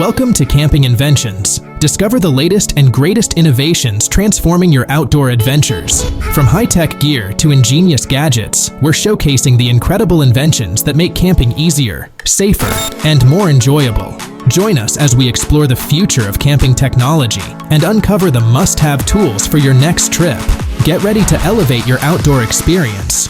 Welcome to Camping Inventions. Discover the latest and greatest innovations transforming your outdoor adventures. From high-tech gear to ingenious gadgets, we're showcasing the incredible inventions that make camping easier, safer, and more enjoyable. Join us as we explore the future of camping technology and uncover the must-have tools for your next trip. Get ready to elevate your outdoor experience.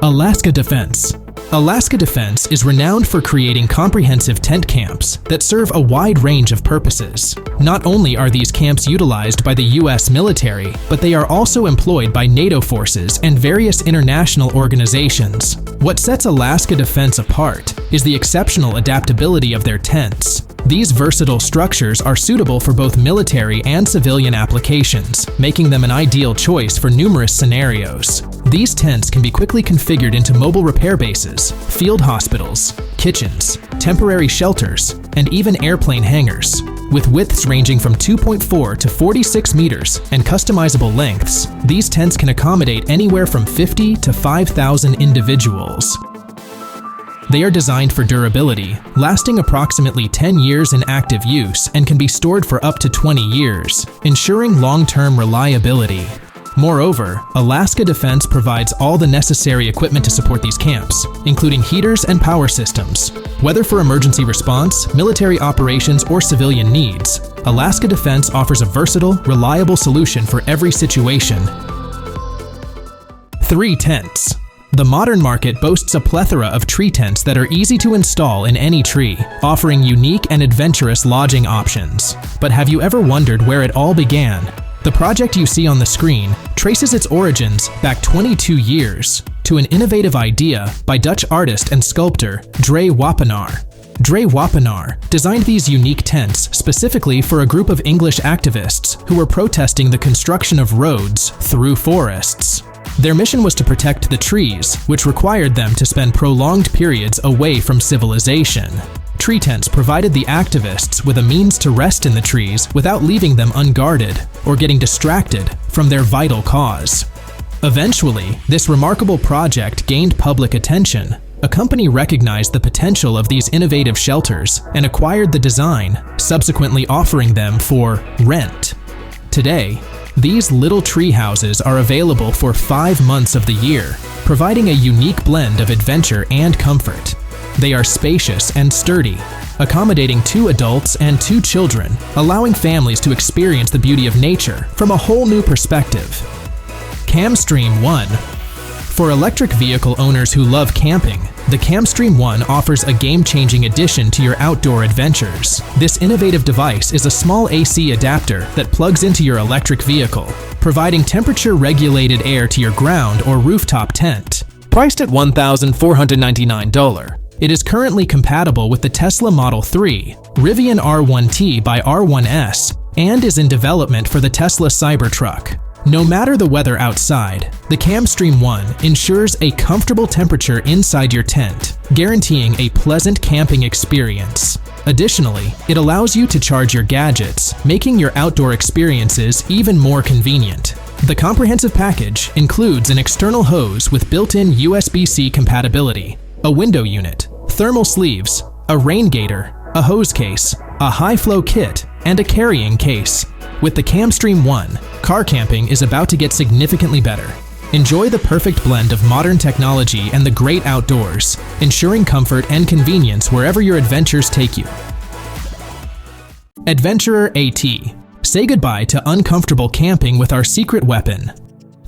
Alaska Defense. Alaska Defense is renowned for creating comprehensive tent camps that serve a wide range of purposes. Not only are these camps utilized by the U.S. military, but they are also employed by NATO forces and various international organizations. What sets Alaska Defense apart is the exceptional adaptability of their tents. These versatile structures are suitable for both military and civilian applications, making them an ideal choice for numerous scenarios. These tents can be quickly configured into mobile repair bases, field hospitals, kitchens, temporary shelters, and even airplane hangars. With widths ranging from 2.4 to 46 meters and customizable lengths, these tents can accommodate anywhere from 50 to 5,000 individuals. They are designed for durability, lasting approximately 10 years in active use and can be stored for up to 20 years, ensuring long-term reliability. Moreover, Alaska Defense provides all the necessary equipment to support these camps, including heaters and power systems. Whether for emergency response, military operations, or civilian needs, Alaska Defense offers a versatile, reliable solution for every situation. 3 tents. The modern market boasts a plethora of tree tents that are easy to install in any tree, offering unique and adventurous lodging options. But have you ever wondered where it all began? The project you see on the screen traces its origins back 22 years to an innovative idea by Dutch artist and sculptor Dre Wapenaar. Dre Wapenaar designed these unique tents specifically for a group of English activists who were protesting the construction of roads through forests. Their mission was to protect the trees, which required them to spend prolonged periods away from civilization. Tree tents provided the activists with a means to rest in the trees without leaving them unguarded or getting distracted from their vital cause. Eventually, this remarkable project gained public attention. A company recognized the potential of these innovative shelters and acquired the design, subsequently offering them for rent. Today, these little tree houses are available for 5 months of the year, providing a unique blend of adventure and comfort. They are spacious and sturdy, accommodating 2 adults and 2 children, allowing families to experience the beauty of nature from a whole new perspective. Camstream One. For electric vehicle owners who love camping, the Camstream One offers a game-changing addition to your outdoor adventures. This innovative device is a small AC adapter that plugs into your electric vehicle, providing temperature-regulated air to your ground or rooftop tent. Priced at $1,499, it is currently compatible with the Tesla Model 3, Rivian R1T by R1S, and is in development for the Tesla Cybertruck. No matter the weather outside, the Camstream One ensures a comfortable temperature inside your tent, guaranteeing a pleasant camping experience. Additionally, it allows you to charge your gadgets, making your outdoor experiences even more convenient. The comprehensive package includes an external hose with built-in USB-C compatibility, a window unit, thermal sleeves, a rain gaiter, a hose case, a high-flow kit, and a carrying case. With the Camstream One, car camping is about to get significantly better. Enjoy the perfect blend of modern technology and the great outdoors, ensuring comfort and convenience wherever your adventures take you. Adventurer AT. Say goodbye to uncomfortable camping with our secret weapon,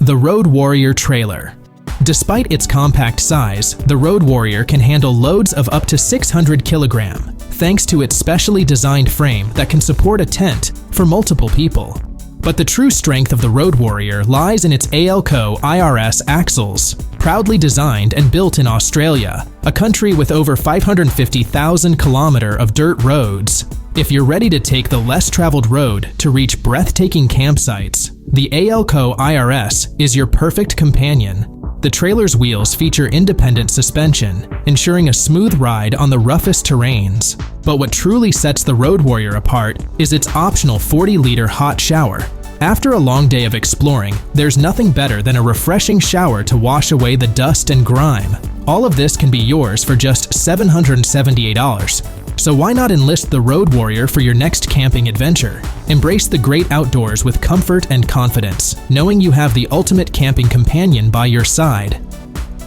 the Road Warrior Trailer. Despite its compact size, the Road Warrior can handle loads of up to 600 kilograms, thanks to its specially designed frame that can support a tent for multiple people. But the true strength of the Road Warrior lies in its ALCO IRS axles, proudly designed and built in Australia, a country with over 550,000 kilometers of dirt roads. If you're ready to take the less traveled road to reach breathtaking campsites, the ALCO IRS is your perfect companion. The trailer's wheels feature independent suspension, ensuring a smooth ride on the roughest terrains. But what truly sets the Road Warrior apart is its optional 40-liter hot shower. After a long day of exploring, there's nothing better than a refreshing shower to wash away the dust and grime. All of this can be yours for just $778. So why not enlist the road warrior for your next camping adventure? Embrace the great outdoors with comfort and confidence, knowing you have the ultimate camping companion by your side.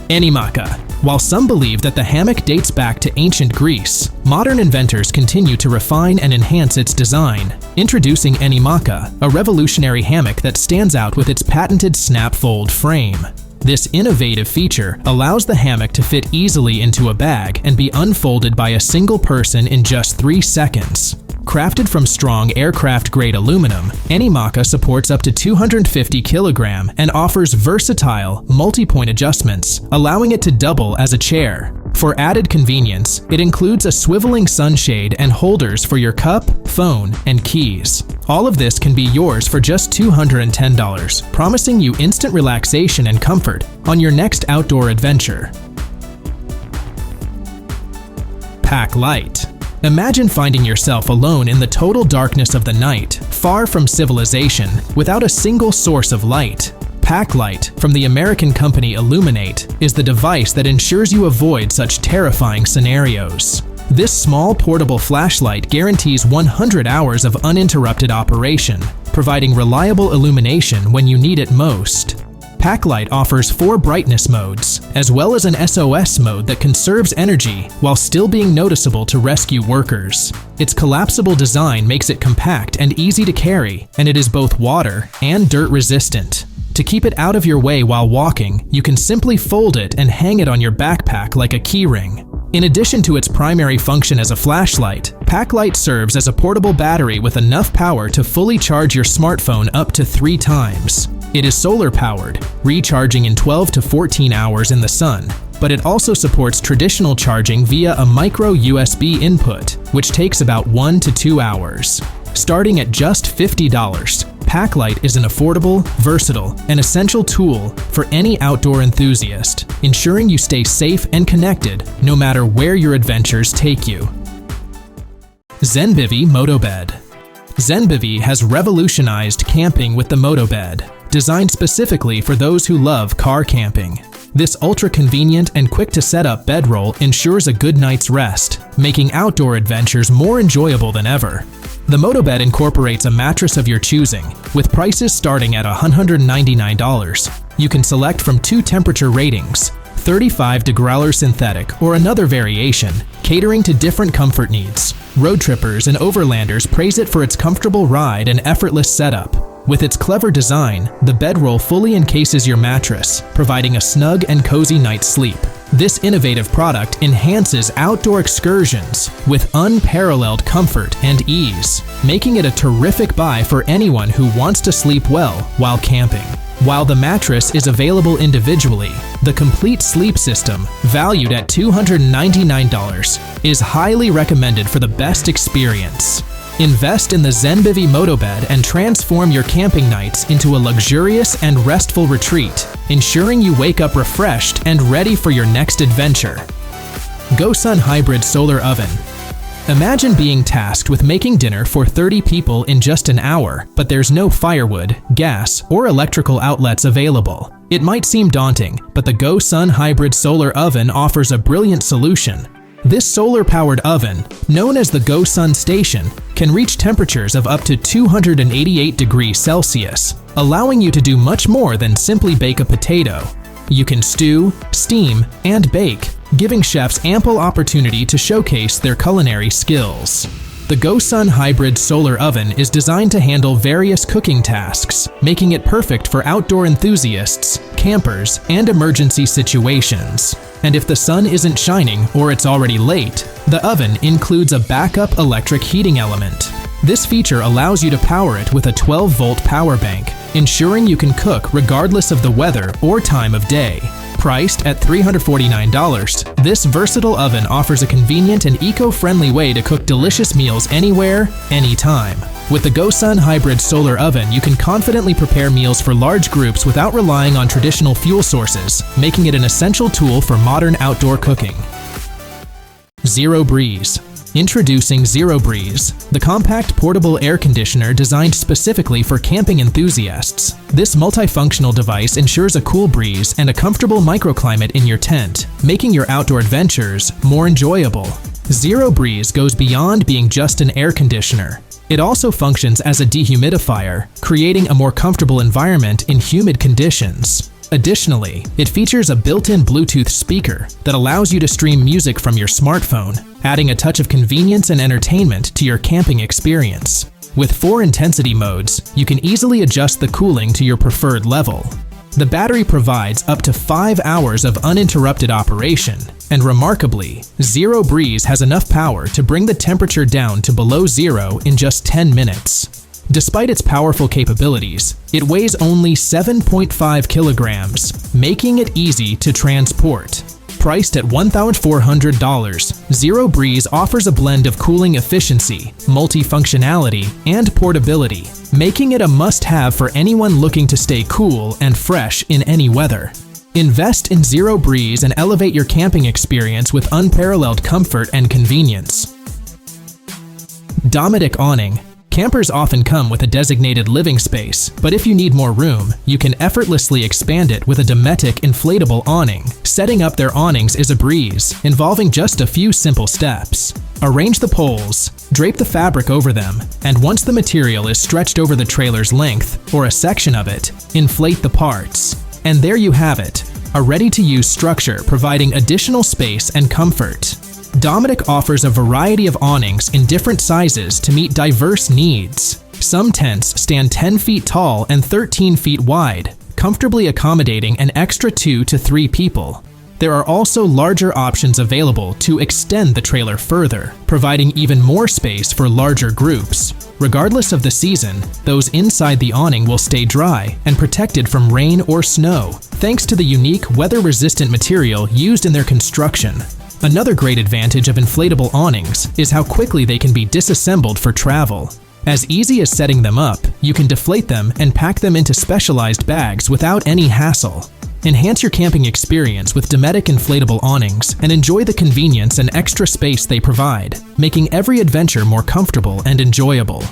Anymaka. While some believe that the hammock dates back to ancient Greece, modern inventors continue to refine and enhance its design. Introducing Anymaka, a revolutionary hammock that stands out with its patented snap-fold frame. This innovative feature allows the hammock to fit easily into a bag and be unfolded by a single person in just 3 seconds. Crafted from strong aircraft-grade aluminum, Anymaka supports up to 250 kg and offers versatile, multi-point adjustments, allowing it to double as a chair. For added convenience, it includes a swiveling sunshade and holders for your cup, phone, and keys. All of this can be yours for just $210, promising you instant relaxation and comfort on your next outdoor adventure. Pack light. Imagine finding yourself alone in the total darkness of the night, far from civilization, without a single source of light. Pack light from the American company Illuminate is the device that ensures you avoid such terrifying scenarios. This small portable flashlight guarantees 100 hours of uninterrupted operation, providing reliable illumination when you need it most. Packlight offers 4 brightness modes, as well as an SOS mode that conserves energy while still being noticeable to rescue workers. Its collapsible design makes it compact and easy to carry, and it is both water and dirt resistant. To keep it out of your way while walking, you can simply fold it and hang it on your backpack like a keyring. In addition to its primary function as a flashlight, Packlight serves as a portable battery with enough power to fully charge your smartphone up to 3 times. It is solar-powered, recharging in 12 to 14 hours in the sun, but it also supports traditional charging via a micro USB input, which takes about 1 to 2 hours. Starting at just $50, Packlight is an affordable, versatile, and essential tool for any outdoor enthusiast, ensuring you stay safe and connected no matter where your adventures take you. Zenbivy MotoBed. Zenbivy has revolutionized camping with the MotoBed, designed specifically for those who love car camping. This ultra-convenient and quick-to-set-up bedroll ensures a good night's rest, making outdoor adventures more enjoyable than ever. The MotoBed incorporates a mattress of your choosing, with prices starting at $199. You can select from 2 temperature ratings, 35 to growler synthetic or another variation, catering to different comfort needs. Road trippers and overlanders praise it for its comfortable ride and effortless setup. With its clever design, the bedroll fully encases your mattress, providing a snug and cozy night's sleep. This innovative product enhances outdoor excursions with unparalleled comfort and ease, making it a terrific buy for anyone who wants to sleep well while camping. While the mattress is available individually, the complete sleep system, valued at $299, is highly recommended for the best experience. Invest in the Zenbivy MotoBed and transform your camping nights into a luxurious and restful retreat, ensuring you wake up refreshed and ready for your next adventure. GoSun Hybrid Solar Oven. Imagine being tasked with making dinner for 30 people in just an hour, but there's no firewood, gas, or electrical outlets available. It might seem daunting, but the GoSun Hybrid Solar Oven offers a brilliant solution. This solar-powered oven, known as the GoSun Station, can reach temperatures of up to 288 degrees Celsius, allowing you to do much more than simply bake a potato. You can stew, steam, and bake, giving chefs ample opportunity to showcase their culinary skills. The GoSun Hybrid Solar Oven is designed to handle various cooking tasks, making it perfect for outdoor enthusiasts, campers, and emergency situations. And if the sun isn't shining or it's already late, the oven includes a backup electric heating element. This feature allows you to power it with a 12-volt power bank, ensuring you can cook regardless of the weather or time of day. Priced at $349, this versatile oven offers a convenient and eco-friendly way to cook delicious meals anywhere, anytime. With the GoSun Hybrid Solar Oven, you can confidently prepare meals for large groups without relying on traditional fuel sources, making it an essential tool for modern outdoor cooking. Zero Breeze. Introducing Zero Breeze, the compact portable air conditioner designed specifically for camping enthusiasts. This multifunctional device ensures a cool breeze and a comfortable microclimate in your tent, making your outdoor adventures more enjoyable. Zero Breeze goes beyond being just an air conditioner. It also functions as a dehumidifier, creating a more comfortable environment in humid conditions. Additionally, it features a built-in Bluetooth speaker that allows you to stream music from your smartphone, adding a touch of convenience and entertainment to your camping experience. With 4 intensity modes, you can easily adjust the cooling to your preferred level. The battery provides up to 5 hours of uninterrupted operation, and remarkably, Zero Breeze has enough power to bring the temperature down to below zero in just 10 minutes. Despite its powerful capabilities, it weighs only 7.5 kilograms, making it easy to transport. Priced at $1,400, Zero Breeze offers a blend of cooling efficiency, multifunctionality, and portability, making it a must-have for anyone looking to stay cool and fresh in any weather. Invest in Zero Breeze and elevate your camping experience with unparalleled comfort and convenience. Dometic Awning. Campers often come with a designated living space, but if you need more room, you can effortlessly expand it with a Dometic inflatable awning. Setting up their awnings is a breeze, involving just a few simple steps. Arrange the poles, drape the fabric over them, and once the material is stretched over the trailer's length, or a section of it, inflate the parts. And there you have it, a ready-to-use structure providing additional space and comfort. Dometic offers a variety of awnings in different sizes to meet diverse needs. Some tents stand 10 feet tall and 13 feet wide, comfortably accommodating an extra 2 to 3 people. There are also larger options available to extend the trailer further, providing even more space for larger groups. Regardless of the season, those inside the awning will stay dry and protected from rain or snow, thanks to the unique weather-resistant material used in their construction. Another great advantage of inflatable awnings is how quickly they can be disassembled for travel. As easy as setting them up, you can deflate them and pack them into specialized bags without any hassle. Enhance your camping experience with Dometic inflatable awnings and enjoy the convenience and extra space they provide, making every adventure more comfortable and enjoyable.